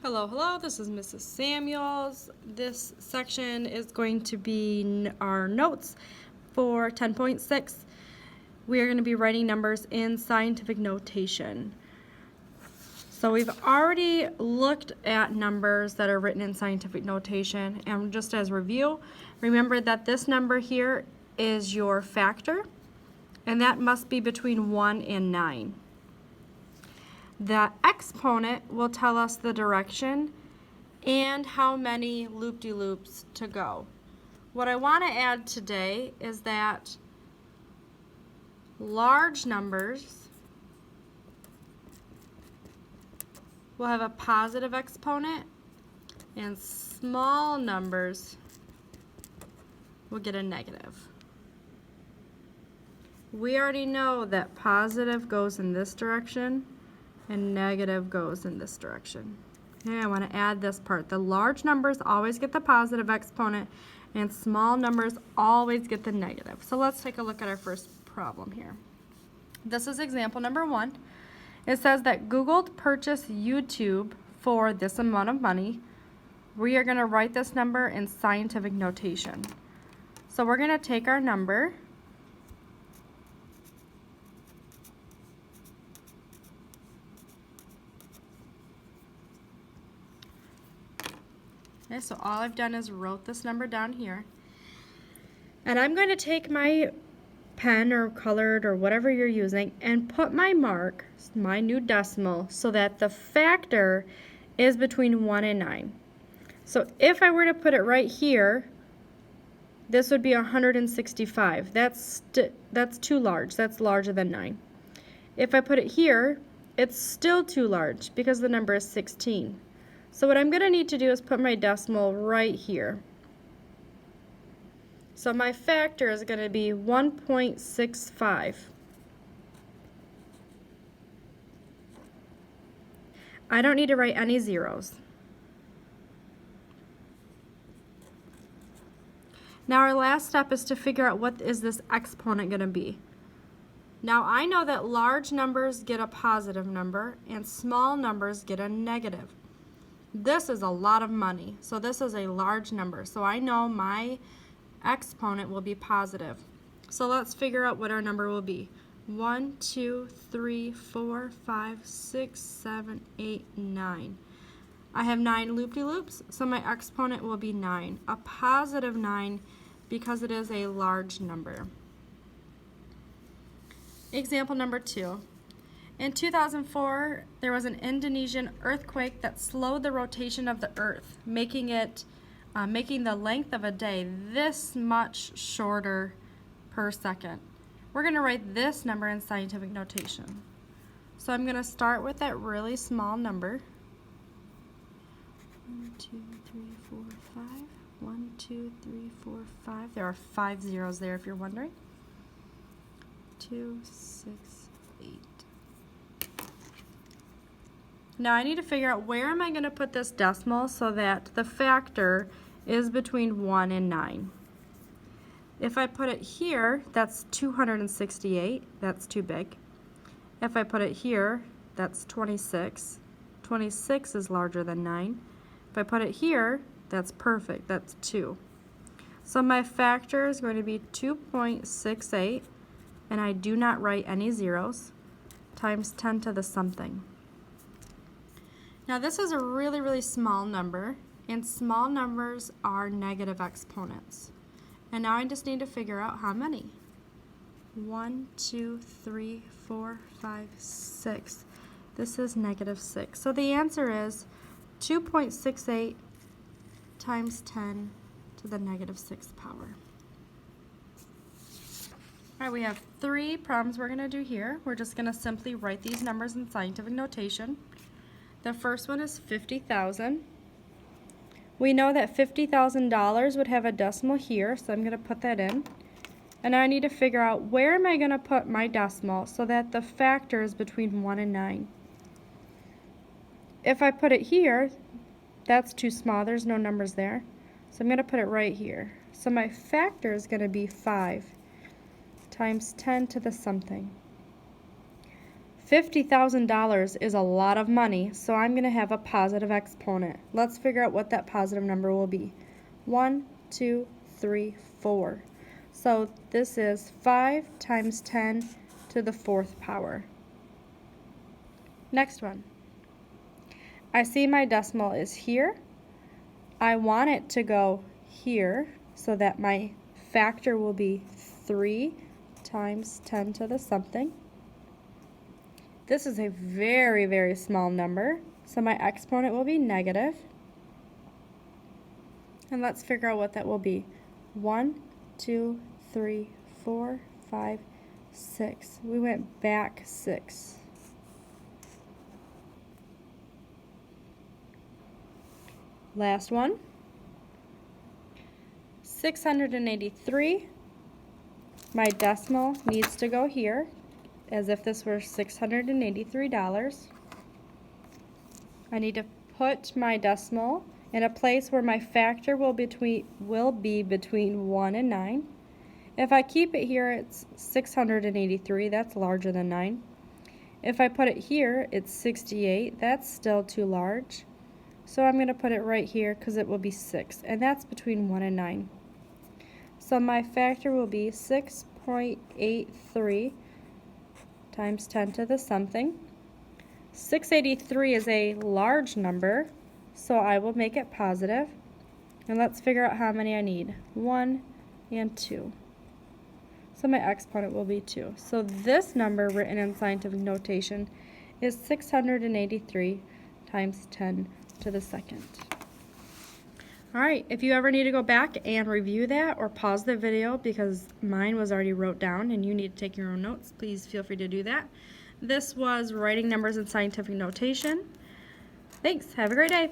Hello, hello, this is Mrs. Samuels. This section is going to be our notes for 10.6. We are going to be writing numbers in scientific notation. So we've already looked at numbers that are written in scientific notation, and just as review, remember that this number here is your factor, and that must be between 1 and 9. The exponent will tell us the direction and how many loop-de-loops to go. What I want to add today is that large numbers will have a positive exponent and small numbers will get a negative. We already know that positive goes in this direction and negative goes in this direction. Okay, I want to add this part. The large numbers always get the positive exponent and small numbers always get the negative. So let's take a look at our first problem here. This is example number 1. It says that Google purchased YouTube for this amount of money. We are going to write this number in scientific notation. So we're going to take our number, okay, so all I've done is wrote this number down here. And I'm going to take my pen or colored or whatever you're using and put my mark, my new decimal, so that the factor is between 1 and 9. So if I were to put it right here, this would be 165. That's too large. That's larger than 9. If I put it here, it's still too large because the number is 16. So what I'm going to need to do is put my decimal right here. So my factor is going to be 1.65. I don't need to write any zeros. Now our last step is to figure out what is this exponent going to be. Now I know that large numbers get a positive number and small numbers get a negative. This is a lot of money, so this is a large number. So I know my exponent will be positive. So let's figure out what our number will be. 1, 2, 3, 4, 5, 6, 7, 8, 9. I have 9 loop-de-loops, so my exponent will be 9. A positive 9 because it is a large number. Example number 2. In 2004, there was an Indonesian earthquake that slowed the rotation of the Earth, making the length of a day this much shorter per second. We're going to write this number in scientific notation. So I'm going to start with that really small number. 1, 2, 3, 4, 5. 1, 2, 3, 4, 5. There are 5 zeros there if you're wondering. 2, 6, 8. Now I need to figure out where am I going to put this decimal so that the factor is between 1 and 9. If I put it here, that's 268. That's too big. If I put it here, that's 26. 26 is larger than 9. If I put it here, that's perfect. That's 2. So my factor is going to be 2.68, and I do not write any zeros, times 10 to the something. Now this is a really, really small number, and small numbers are negative exponents. And now I just need to figure out how many. 1, 2, 3, 4, 5, 6. This is negative 6. So the answer is 2.68 times 10 to the negative 6th power. All right, we have 3 problems we're going to do here. We're just going to simply write these numbers in scientific notation. The first one is 50,000. We know that $50,000 would have a decimal here, so I'm going to put that in. And now I need to figure out where am I going to put my decimal so that the factor is between 1 and 9. If I put it here, that's too small. There's no numbers there. So I'm going to put it right here. So my factor is going to be 5 times 10 to the something. $50,000 is a lot of money, so I'm going to have a positive exponent. Let's figure out what that positive number will be. 1, 2, 3, 4. So this is 5 times 10 to the 4th power. Next one. I see my decimal is here. I want it to go here so that my factor will be 3 times 10 to the something. This is a very, very small number, so my exponent will be negative. And let's figure out what that will be. 1, 2, 3, 4, 5, 6. We went back 6. Last one. 683. My decimal needs to go here, as if this were $683. I need to put my decimal in a place where my factor will be between 1 and 9. If I keep it here, it's 683. That's larger than 9. If I put it here, it's 68. That's still too large. So I'm going to put it right here because it will be 6, and that's between 1 and 9. So my factor will be 6.83 times 10 to the something. 683 is a large number, so I will make it positive. And let's figure out how many I need. 1 and 2. So my exponent will be 2. So this number written in scientific notation is 683 times 10 to the second. Alright, if you ever need to go back and review that or pause the video because mine was already wrote down and you need to take your own notes, please feel free to do that. This was writing numbers in scientific notation. Thanks. Have a great day.